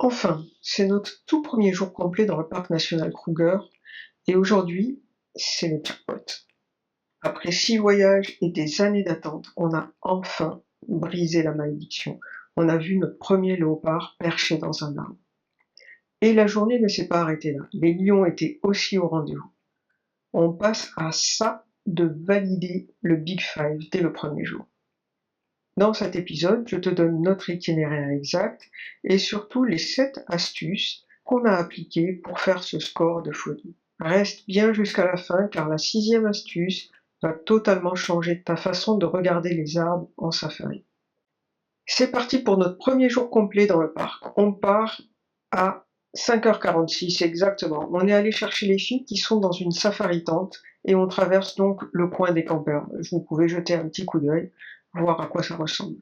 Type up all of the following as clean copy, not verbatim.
Enfin, c'est notre tout premier jour complet dans le parc national Kruger, et aujourd'hui, c'est le jackpot. Après 6 voyages et des années d'attente, on a enfin brisé la malédiction. On a vu notre premier léopard perché dans un arbre. Et la journée ne s'est pas arrêtée là. Les lions étaient aussi au rendez-vous. On passe à ça de valider le Big Five dès le premier jour. Dans cet épisode, je te donne notre itinéraire exact et surtout les 7 astuces qu'on a appliquées pour faire ce score de folie. Reste bien jusqu'à la fin car la 6e astuce va totalement changer ta façon de regarder les arbres en safari. C'est parti pour notre premier jour complet dans le parc. On part à 5h46 exactement. On est allé chercher les filles qui sont dans une safari tente et on traverse donc le coin des campeurs. Vous pouvez jeter un petit coup d'œil, voir à quoi ça ressemble.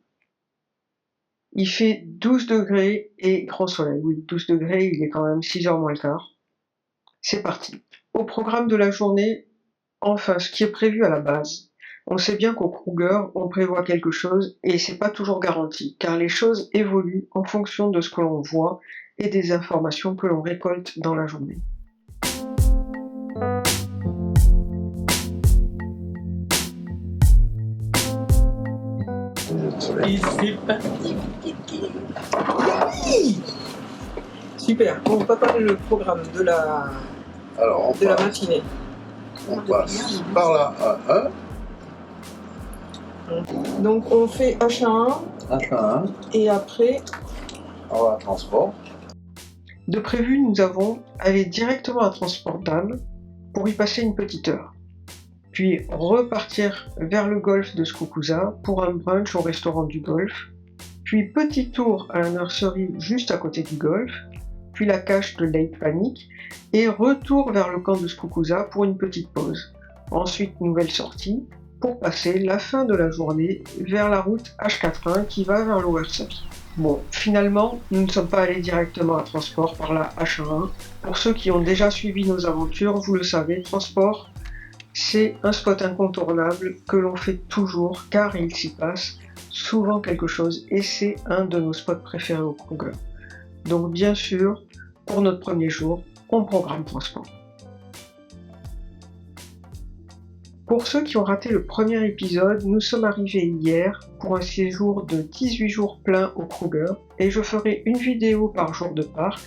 Il fait 12 degrés et grand soleil. Oui, 12 degrés, il est quand même 6h moins le quart. C'est parti. Au programme de la journée, enfin, ce qui est prévu à la base. On sait bien qu'au Kruger, on prévoit quelque chose et c'est pas toujours garanti, car les choses évoluent en fonction de ce que l'on voit et des informations que l'on récolte dans la journée. Et c'est parti. Super. On va parler le programme de la matinée. On passe par là à 1. Donc on fait H1 H1, et après on va à transport. De prévu, nous avons allé directement à Transport d'Âme pour y passer une petite heure. Puis repartir vers le golfe de Skukuza pour un brunch au restaurant du golfe. Puis petit tour à la nurserie juste à côté du golfe. Puis la cache de Lake Panic. Et retour vers le camp de Skukuza pour une petite pause. Ensuite, nouvelle sortie pour passer la fin de la journée vers la route H41 qui va vers Lower Saki. Bon, finalement, nous ne sommes pas allés directement à Transport par la H1. Pour ceux qui ont déjà suivi nos aventures, vous le savez, Transport, c'est un spot incontournable que l'on fait toujours car il s'y passe souvent quelque chose et c'est un de nos spots préférés au Kruger. Donc bien sûr, pour notre premier jour, on programme Transport. Pour ceux qui ont raté le premier épisode, nous sommes arrivés hier pour un séjour de 18 jours pleins au Kruger et je ferai une vidéo par jour de parc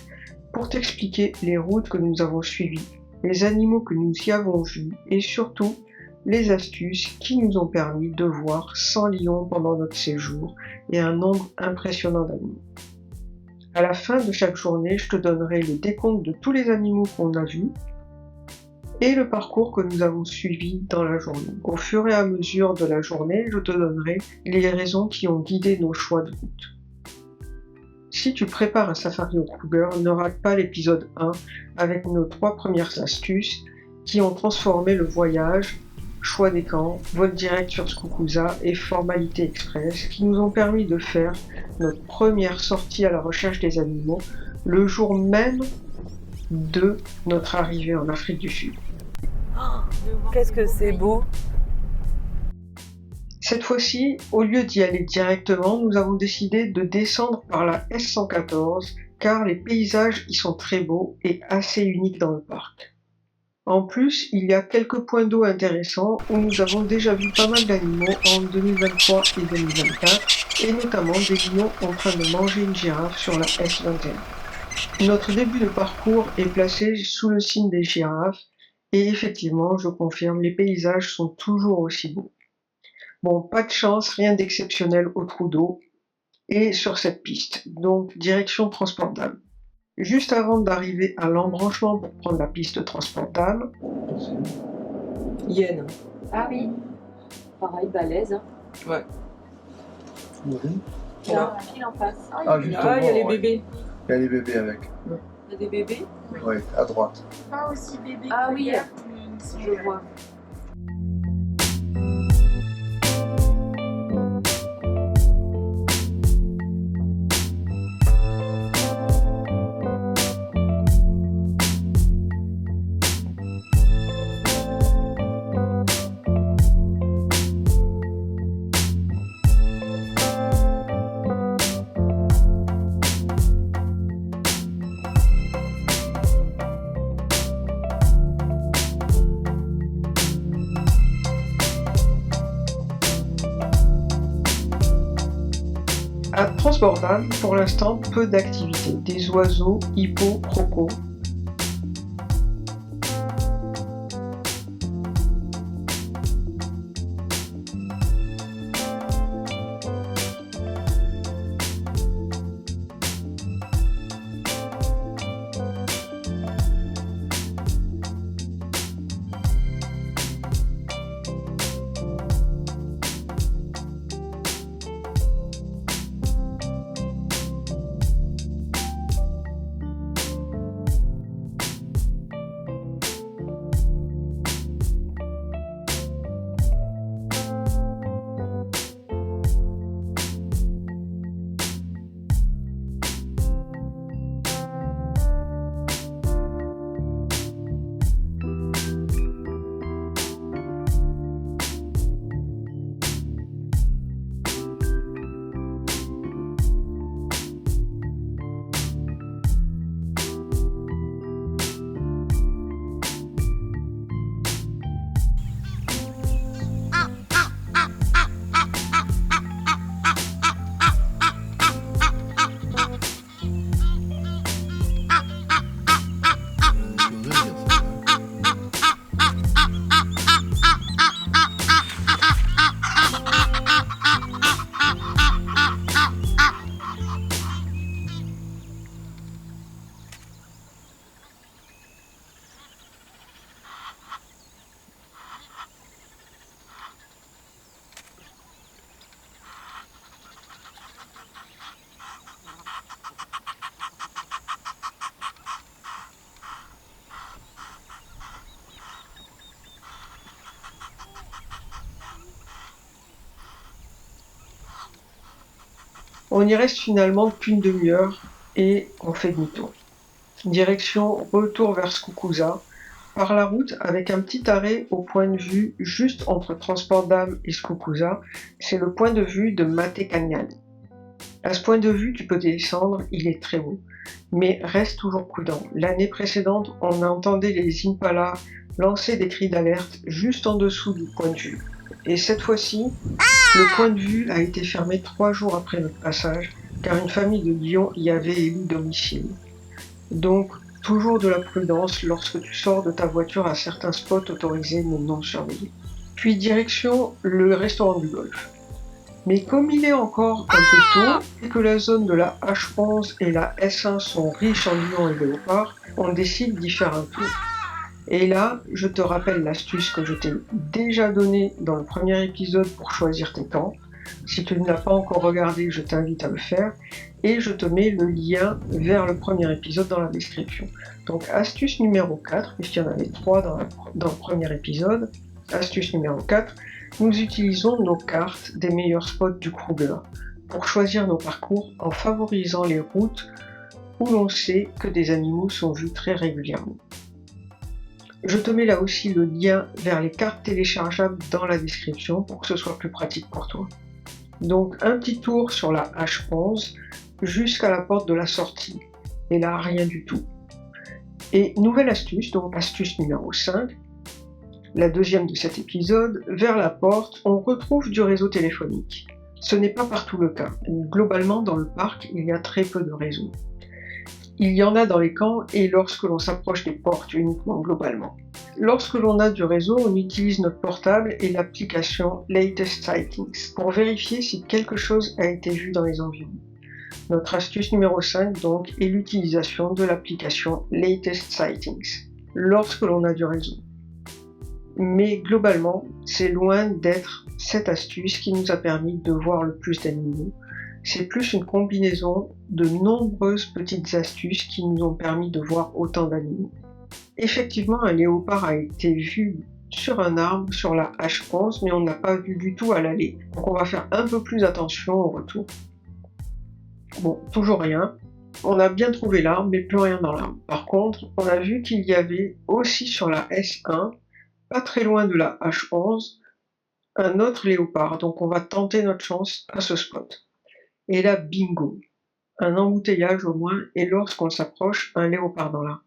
pour t'expliquer les routes que nous avons suivies, les animaux que nous y avons vus et surtout les astuces qui nous ont permis de voir 100 lions pendant notre séjour et un nombre impressionnant d'animaux. À la fin de chaque journée, je te donnerai le décompte de tous les animaux qu'on a vus et le parcours que nous avons suivi dans la journée. Au fur et à mesure de la journée, je te donnerai les raisons qui ont guidé nos choix de route. Si tu prépares un safari au Kruger, ne rate pas l'épisode 1 avec nos 3 premières astuces qui ont transformé le voyage, choix des camps, vol direct sur Skukuza et formalité express qui nous ont permis de faire notre première sortie à la recherche des animaux le jour même de notre arrivée en Afrique du Sud. qu'est-ce que c'est beau. Cette fois-ci, au lieu d'y aller directement, nous avons décidé de descendre par la S114 car les paysages y sont très beaux et assez uniques dans le parc. En plus, il y a quelques points d'eau intéressants où nous avons déjà vu pas mal d'animaux en 2023 et 2024 et notamment des lions en train de manger une girafe sur la S21. Notre début de parcours est placé sous le signe des girafes et effectivement, je confirme, les paysages sont toujours aussi beaux. Bon, pas de chance, rien d'exceptionnel au trou d'eau et sur cette piste, donc direction Transport d'Âme. Juste avant d'arriver à l'embranchement pour prendre la piste de Transport d'Âme, Yen. Ah oui, pareil, balèze. Hein. Ouais. Il y a un fil en face. Ah, justement, Ah, il y a les ouais. bébés. Il y a les bébés avec. Il y a des bébés. Oui, à droite. Pas aussi bébé Ah que oui, hier, mais ils sont je vois. Transbordale, pour l'instant, peu d'activité. Des oiseaux, hippos, crocos. On y reste finalement qu'une demi-heure et on fait demi-tour. Direction retour vers Skukuza, par la route avec un petit arrêt au point de vue juste entre Transport-Dame et Skukuza, c'est le point de vue de Matekangan. À ce point de vue, tu peux descendre, il est très haut. Mais reste toujours prudent. L'année précédente, on entendait les Impalas lancer des cris d'alerte juste en dessous du point de vue. Et cette fois-ci, le point de vue a été fermé 3 jours après notre passage, car une famille de lions y avait élu domicile. Donc, toujours de la prudence lorsque tu sors de ta voiture à certains spots autorisés mais non surveillés. Puis direction le restaurant du golf. Mais comme il est encore un peu tôt et que la zone de la H11 et la S1 sont riches en lions et léopards, on décide d'y faire un tour. Et là, je te rappelle l'astuce que je t'ai déjà donnée dans le premier épisode pour choisir tes camps. Si tu ne l'as pas encore regardé, je t'invite à le faire. Et je te mets le lien vers le premier épisode dans la description. Donc astuce numéro 4, puisqu'il y en avait 3 dans le premier épisode. Astuce numéro 4, nous utilisons nos cartes des meilleurs spots du Kruger pour choisir nos parcours en favorisant les routes où l'on sait que des animaux sont vus très régulièrement. Je te mets là aussi le lien vers les cartes téléchargeables dans la description pour que ce soit plus pratique pour toi. Donc un petit tour sur la H11 jusqu'à la porte de la sortie. Et là, rien du tout. Et nouvelle astuce, donc astuce numéro 5, la deuxième de cet épisode, vers la porte, on retrouve du réseau téléphonique. Ce n'est pas partout le cas. Globalement, dans le parc, il y a très peu de réseau. Il y en a dans les camps et lorsque l'on s'approche des portes uniquement globalement. Lorsque l'on a du réseau, on utilise notre portable et l'application Latest Sightings pour vérifier si quelque chose a été vu dans les environs. Notre astuce numéro 5 donc est l'utilisation de l'application Latest Sightings lorsque l'on a du réseau. Mais globalement, c'est loin d'être cette astuce qui nous a permis de voir le plus d'animaux. C'est plus une combinaison de nombreuses petites astuces qui nous ont permis de voir autant d'animaux. Effectivement, un léopard a été vu sur un arbre, sur la H11, mais on n'a pas vu du tout à l'aller. Donc on va faire un peu plus attention au retour. Bon, toujours rien. On a bien trouvé l'arbre, mais plus rien dans l'arbre. Par contre, on a vu qu'il y avait aussi sur la S1, pas très loin de la H11, un autre léopard. Donc on va tenter notre chance à ce spot. Et là, bingo, un embouteillage au moins, et lorsqu'on s'approche, un léopard dans l'arbre.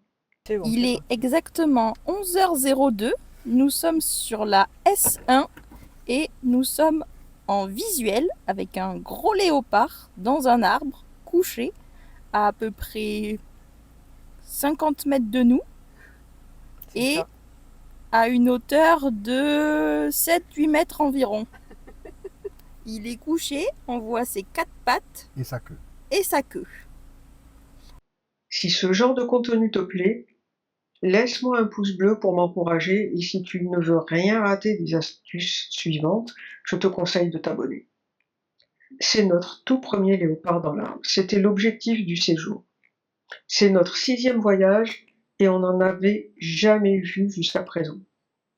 Il est exactement 11h02, nous sommes sur la S1 et nous sommes en visuel avec un gros léopard dans un arbre couché à peu près 50 mètres de nous C'est et ça. à une hauteur de 7-8 mètres environ. Il est couché, on voit ses 4 pattes Et sa queue. et sa queue. Si ce genre de contenu te plaît, laisse-moi un pouce bleu pour m'encourager et si tu ne veux rien rater des astuces suivantes, je te conseille de t'abonner. C'est notre tout premier léopard dans l'arbre. C'était l'objectif du séjour. C'est notre 6e voyage et on n'en avait jamais vu jusqu'à présent.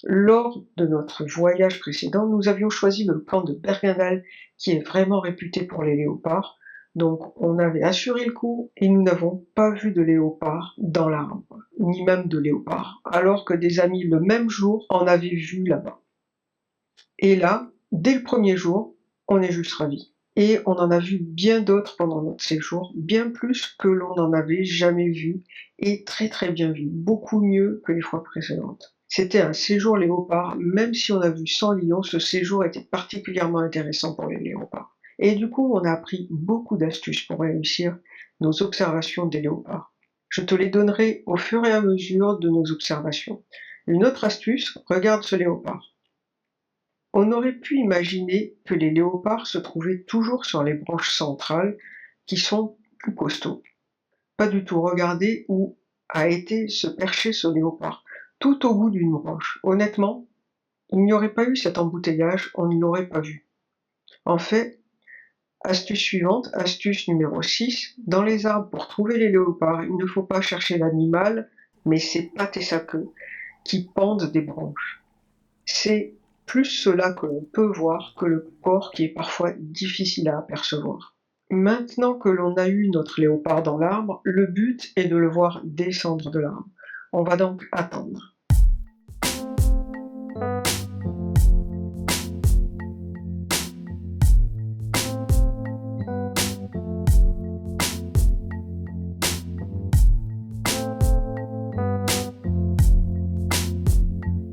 Lors de notre voyage précédent, nous avions choisi le camp de Bergendal qui est vraiment réputé pour les léopards. Donc on avait assuré le coup et nous n'avons pas vu de léopard dans l'arbre, ni même de léopard, alors que des amis le même jour en avaient vu là-bas. Et là, dès le premier jour, on est juste ravis. Et on en a vu bien d'autres pendant notre séjour, bien plus que l'on n'en avait jamais vu, et très très bien vu, beaucoup mieux que les fois précédentes. C'était un séjour léopard, même si on a vu 100 lions, ce séjour était particulièrement intéressant pour les léopards. Et du coup, on a appris beaucoup d'astuces pour réussir nos observations des léopards. Je te les donnerai au fur et à mesure de nos observations. Une autre astuce, regarde ce léopard. On aurait pu imaginer que les léopards se trouvaient toujours sur les branches centrales, qui sont plus costauds. Pas du tout, regardez où a été se percher ce léopard, tout au bout d'une branche. Honnêtement, il n'y aurait pas eu cet embouteillage, on ne l'aurait pas vu. En fait, astuce suivante, astuce numéro 6, dans les arbres pour trouver les léopards, il ne faut pas chercher l'animal, mais ses pattes et sa queue, qui pendent des branches. C'est plus cela que l'on peut voir que le corps qui est parfois difficile à apercevoir. Maintenant que l'on a eu notre léopard dans l'arbre, le but est de le voir descendre de l'arbre. On va donc attendre.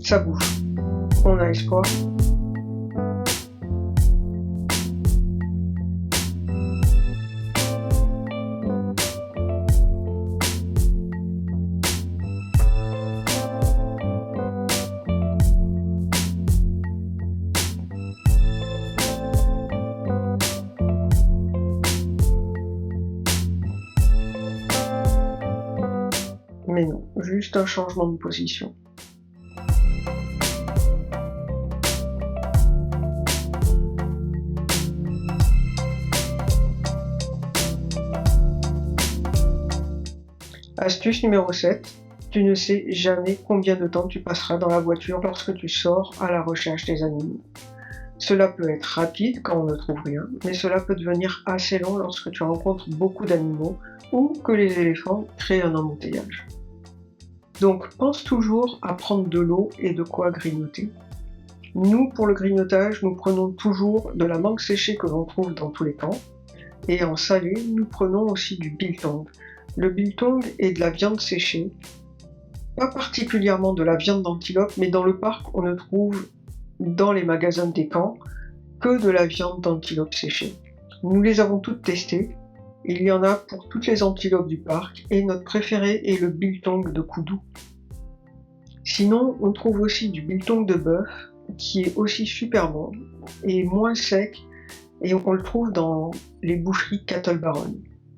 Ça bouge. On a espoir. Mais non, juste un changement de position. Astuce numéro 7. Tu ne sais jamais combien de temps tu passeras dans la voiture lorsque tu sors à la recherche des animaux. Cela peut être rapide quand on ne trouve rien, mais cela peut devenir assez long lorsque tu rencontres beaucoup d'animaux ou que les éléphants créent un embouteillage. Donc pense toujours à prendre de l'eau et de quoi grignoter. Nous, pour le grignotage, nous prenons toujours de la mangue séchée que l'on trouve dans tous les camps, et en salé, nous prenons aussi du biltong. Le biltong est de la viande séchée, pas particulièrement de la viande d'antilope, mais dans le parc, on ne trouve dans les magasins des camps que de la viande d'antilope séchée. Nous les avons toutes testées, il y en a pour toutes les antilopes du parc, et notre préféré est le biltong de Koudou. Sinon, on trouve aussi du biltong de bœuf, qui est aussi super bon, et moins sec, et on le trouve dans les boucheries Cattle Baron.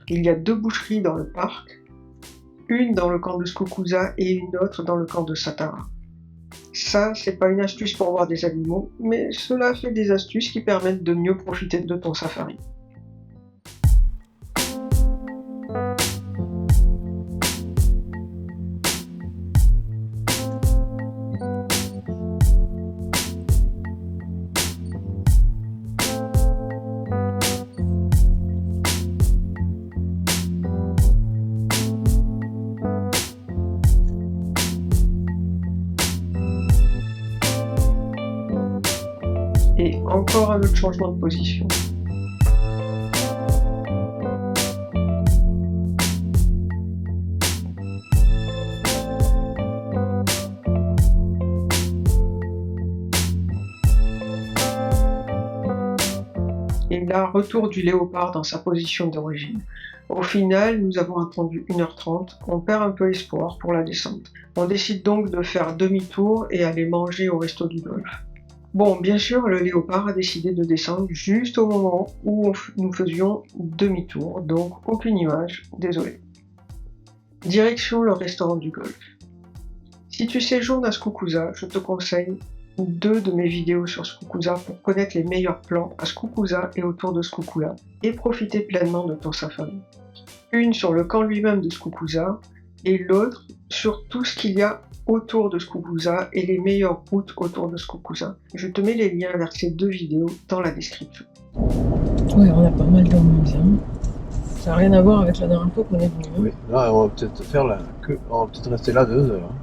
Il y a 2 boucheries dans le parc, une dans le camp de Skukuza et une autre dans le camp de Satara. Ça, c'est pas une astuce pour voir des animaux, mais cela fait des astuces qui permettent de mieux profiter de ton safari. Et encore un autre changement de position. Et là, retour du léopard dans sa position d'origine. Au final, nous avons attendu 1h30, on perd un peu espoir pour la descente. On décide donc de faire demi-tour et aller manger au resto du golf. Bon, bien sûr, le léopard a décidé de descendre juste au moment où nous faisions demi-tour, donc aucune image, désolé. Direction le restaurant du golf. Si tu séjournes à Skukuza, je te conseille 2 de mes vidéos sur Skukuza pour connaître les meilleurs plans à Skukuza et autour de Skukula et profiter pleinement de ton safari. Une sur le camp lui-même de Skukuza et l'autre sur tout ce qu'il y a autour de Skukuza et les meilleures routes autour de Skukuza. Je te mets les liens vers ces 2 vidéos dans la description. Ouais, on a pas mal de monde. Hein. Ça n'a rien à voir avec la dernière fois qu'on est venu. Hein. Oui, là, on va peut-être on va peut-être rester là 2 heures.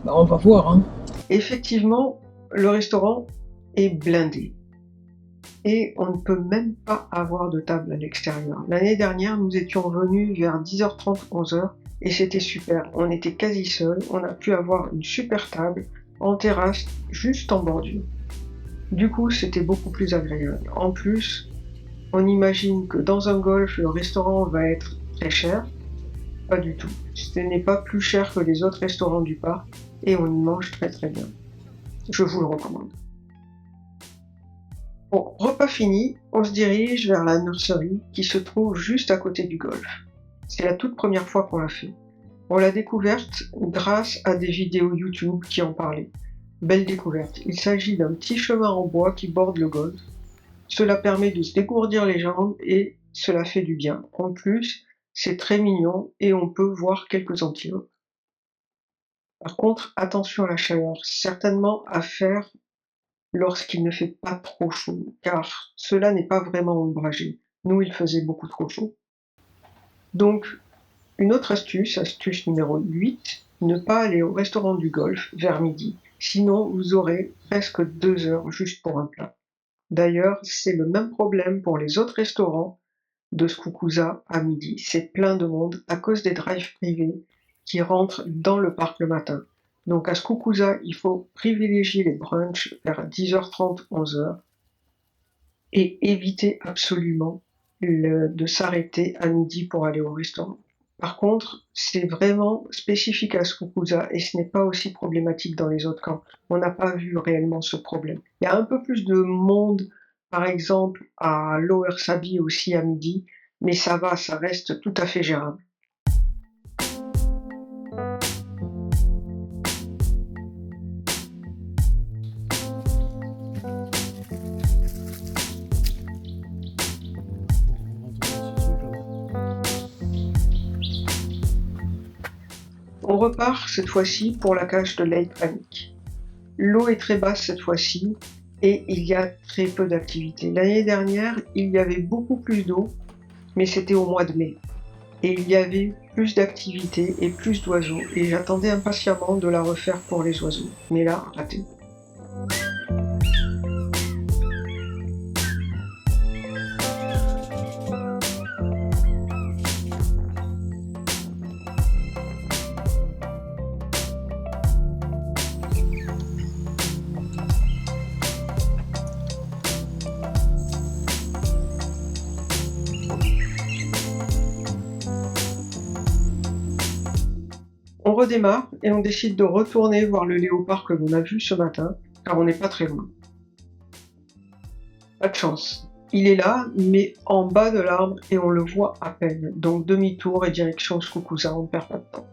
Bah, on va voir. Hein. Effectivement, le restaurant est blindé. Et on ne peut même pas avoir de table à l'extérieur. L'année dernière, nous étions venus vers 10h30, 11h, et c'était super. On était quasi seuls, on a pu avoir une super table, en terrasse, juste en bordure. Du coup, c'était beaucoup plus agréable. En plus, on imagine que dans un golf, le restaurant va être très cher. Pas du tout. Ce n'est pas plus cher que les autres restaurants du parc, et on y mange très très bien. Je vous le recommande. Bon, repas fini, on se dirige vers la nursery qui se trouve juste à côté du golf. C'est la toute première fois qu'on l'a fait. On l'a découverte grâce à des vidéos YouTube qui en parlaient. Belle découverte. Il s'agit d'un petit chemin en bois qui borde le golf. Cela permet de se dégourdir les jambes et cela fait du bien. En plus, c'est très mignon et on peut voir quelques antilopes. Par contre, attention à la chaleur. Certainement à faire lorsqu'il ne fait pas trop chaud, car cela n'est pas vraiment ombragé. Nous, il faisait beaucoup trop chaud. Donc, une autre astuce numéro 8, ne pas aller au restaurant du golf vers midi. Sinon, vous aurez presque 2 heures juste pour un plat. D'ailleurs, c'est le même problème pour les autres restaurants de Skukuza à midi. C'est plein de monde à cause des drives privés qui rentrent dans le parc le matin. Donc à Skukuza, il faut privilégier les brunchs vers 10h30, 11h et éviter absolument de s'arrêter à midi pour aller au restaurant. Par contre, c'est vraiment spécifique à Skukuza et ce n'est pas aussi problématique dans les autres camps. On n'a pas vu réellement ce problème. Il y a un peu plus de monde, par exemple à Lower Sabi aussi à midi, mais ça va, ça reste tout à fait gérable. On repart cette fois-ci pour la cage de Lake Panic. L'eau est très basse cette fois-ci et il y a très peu d'activité. L'année dernière, il y avait beaucoup plus d'eau, mais c'était au mois de mai. Et il y avait plus d'activité et plus d'oiseaux et j'attendais impatiemment de la refaire pour les oiseaux. Mais là, raté. On redémarre et on décide de retourner voir le léopard que l'on a vu ce matin, car on n'est pas très loin. Pas de chance. Il est là, mais en bas de l'arbre et on le voit à peine. Donc demi-tour et direction Skukuza, on ne perd pas de temps.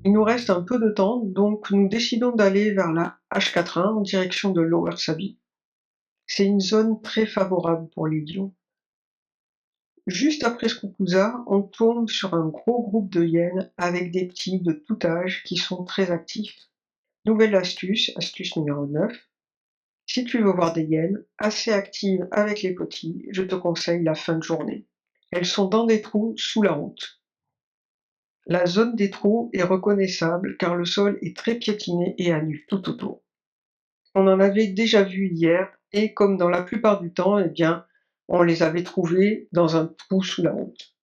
Il nous reste un peu de temps, donc nous décidons d'aller vers la H41 en direction de Lower Sabi. C'est une zone très favorable pour les lions. Juste après Skukuza, on tombe sur un gros groupe de hyènes avec des petits de tout âge qui sont très actifs. Nouvelle astuce, astuce numéro 9. Si tu veux voir des hyènes assez actives avec les petits, je te conseille la fin de journée. Elles sont dans des trous sous la route. La zone des trous est reconnaissable car le sol est très piétiné et à nu tout autour. On en avait déjà vu hier et comme dans la plupart du temps, eh bien, on les avait trouvés dans un trou sous la route.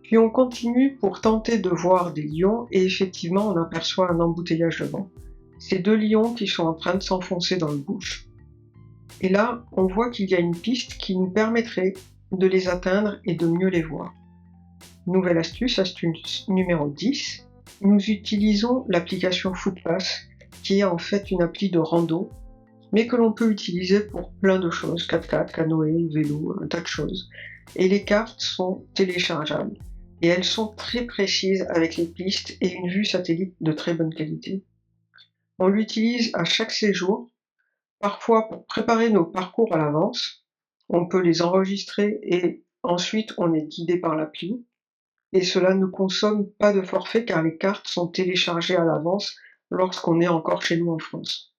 Puis on continue pour tenter de voir des lions et effectivement on aperçoit un embouteillage devant. C'est 2 lions qui sont en train de s'enfoncer dans le bush. Et là, on voit qu'il y a une piste qui nous permettrait de les atteindre et de mieux les voir. Nouvelle astuce, astuce numéro 10. Nous utilisons l'application Footpass qui est en fait une appli de rando mais que l'on peut utiliser pour plein de choses, 4x4, canoë, vélo, un tas de choses. Et les cartes sont téléchargeables. Et elles sont très précises avec les pistes et une vue satellite de très bonne qualité. On l'utilise à chaque séjour, parfois pour préparer nos parcours à l'avance. On peut les enregistrer et ensuite on est guidé par l'appli. Et cela ne consomme pas de forfait car les cartes sont téléchargées à l'avance lorsqu'on est encore chez nous en France.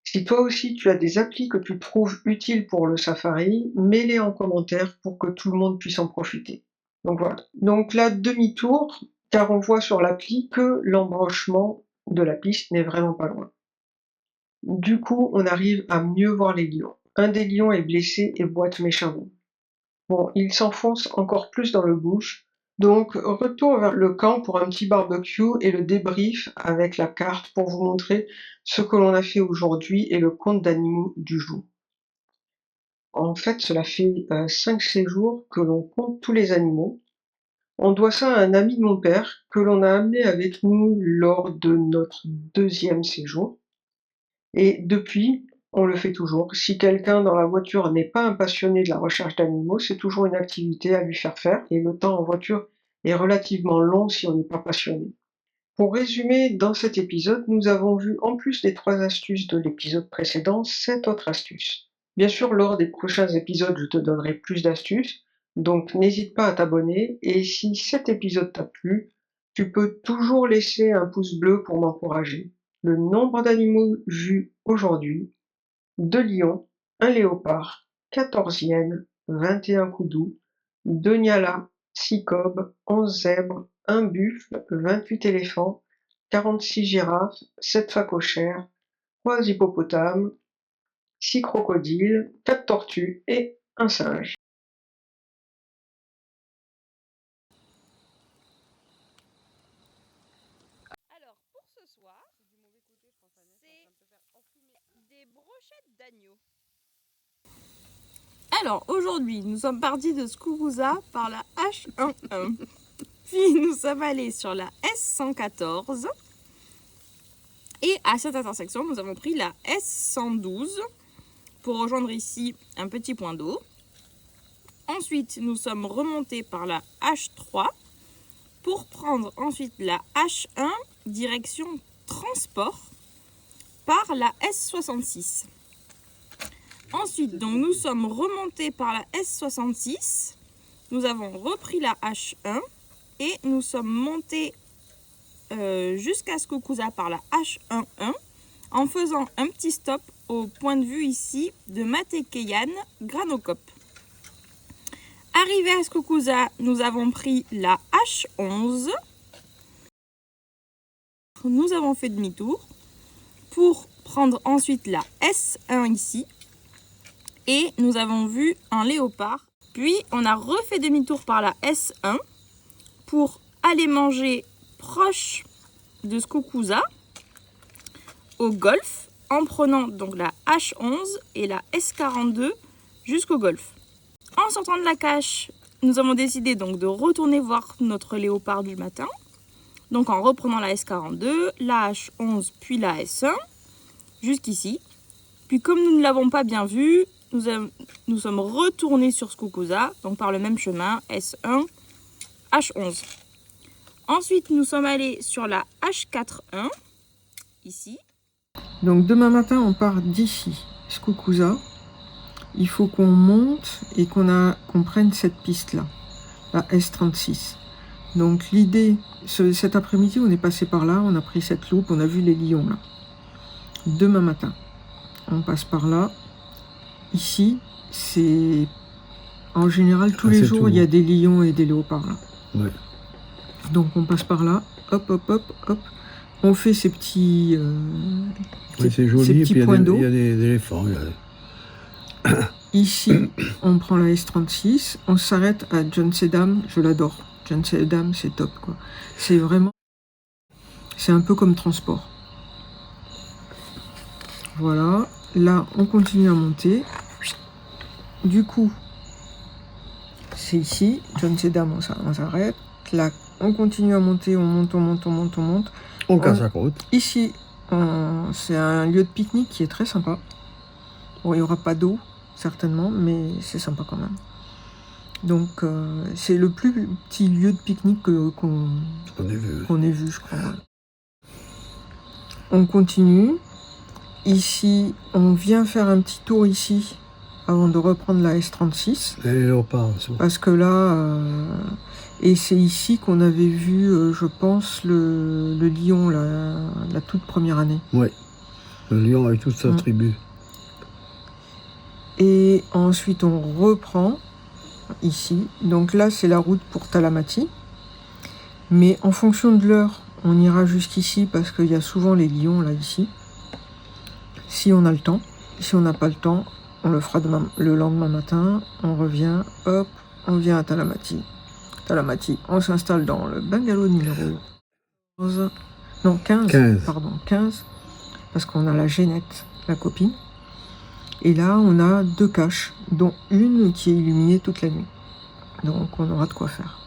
Si toi aussi tu as des applis que tu trouves utiles pour le safari, mets-les en commentaire pour que tout le monde puisse en profiter. Donc voilà. Donc là, demi-tour, car on voit sur l'appli que l'embranchement de la piste n'est vraiment pas loin. Du coup, on arrive à mieux voir les lions. Un des lions est blessé et boite méchamment. Bon, il s'enfonce encore plus dans le bush. Donc, retour vers le camp pour un petit barbecue et le débrief avec la carte pour vous montrer ce que l'on a fait aujourd'hui et le compte d'animaux du jour. En fait, cela fait 5 séjours que l'on compte tous les animaux. On doit ça à un ami de mon père que l'on a amené avec nous lors de notre 2e séjour. Et depuis, on le fait toujours. Si quelqu'un dans la voiture n'est pas un passionné de la recherche d'animaux, c'est toujours une activité à lui faire faire et le temps en voiture est relativement long si on n'est pas passionné. Pour résumer, dans cet épisode, nous avons vu en plus des 3 astuces de l'épisode précédent, 7 autres astuces. Bien sûr, lors des prochains épisodes, je te donnerai plus d'astuces, donc n'hésite pas à t'abonner et si cet épisode t'a plu, tu peux toujours laisser un pouce bleu pour m'encourager. Le nombre d'animaux vus aujourd'hui: 2 lions, 1 léopard, 14 hyènes, 21 koudous, 2 nyalas, 6 kobs, 11 zèbres, 1 buffle, 28 éléphants, 46 girafes, 7 phacochères, 3 hippopotames, 6 crocodiles, 4 tortues et un singe. Alors, pour ce soir, c'est des brochettes d'agneau. Alors, aujourd'hui, nous sommes partis de Skukuza par la H11. Puis, nous sommes allés sur la S114. Et à cette intersection, nous avons pris la S112 pour rejoindre ici un petit point d'eau. Ensuite, nous sommes remontés par la H3 pour prendre ensuite la H1 direction transport par la S66. Ensuite, donc, nous sommes remontés par la S66, nous avons repris la H1 et nous sommes montés jusqu'à Skukuza par la H11 en faisant un petit stop au point de vue ici de Matekeyan Granokop. Arrivé à Skukuza, nous avons pris la H11. Nous avons fait demi-tour pour prendre ensuite la S1 ici. Et nous avons vu un léopard. Puis on a refait demi-tour par la S1 pour aller manger proche de Skukuza au golfe en prenant donc la H11 et la S42 jusqu'au golfe. En sortant de la cache, nous avons décidé donc de retourner voir notre léopard du matin. Donc en reprenant la S42, la H11 puis la S1 jusqu'ici. Puis comme nous ne l'avons pas bien vu, nous sommes retournés sur Skukuza, donc par le même chemin, S1, H11. Ensuite, nous sommes allés sur la H41, ici. Donc demain matin, on part d'ici, Skukuza. Il faut qu'on monte et qu'on prenne cette piste-là, la S36. Donc l'idée, cet après-midi, on est passé par là, on a pris cette loupe, on a vu les lions là. Demain matin, on passe par là. Ici, c'est en général tous les jours, il y a des lions et des léopards là. Ouais. Donc on passe par là, hop, hop, hop, hop. On fait ces petits, Oui, c'est joli, ces et petits puis points d'eau. il y a des éléphants. Ici, on prend la S36, on s'arrête à John Sedam, je l'adore. John Sedam, c'est top quoi. C'est vraiment, c'est un peu comme transport. Voilà, là on continue à monter. Du coup, c'est ici, John Sedam, on s'arrête. Là, on continue à monter, on monte, on monte, on monte, on monte. On casse la côte. Ici, c'est un lieu de pique-nique qui est très sympa. Bon, il n'y aura pas d'eau, certainement, mais c'est sympa quand même. Donc, c'est le plus petit lieu de pique-nique qu'on ait vu, je crois. Ouais. On continue. Ici, on vient faire un petit tour ici, avant de reprendre la S36. Et les léopards. Parce que là... et c'est ici qu'on avait vu, je pense, le lion, la toute première année. Oui, le lion avec toute sa tribu. Et ensuite, on reprend ici. Donc là, c'est la route pour Talamati. Mais en fonction de l'heure, on ira jusqu'ici parce qu'il y a souvent les lions, là, ici. Si on a le temps. Si on n'a pas le temps, on le fera le lendemain matin. On revient, hop, on vient à Talamati. Talamati, on s'installe dans le bungalow numéro 11, non 15, pardon, 15, parce qu'on a la Génette, la copine. Et là, on a 2 caches, dont une qui est illuminée toute la nuit. Donc, on aura de quoi faire.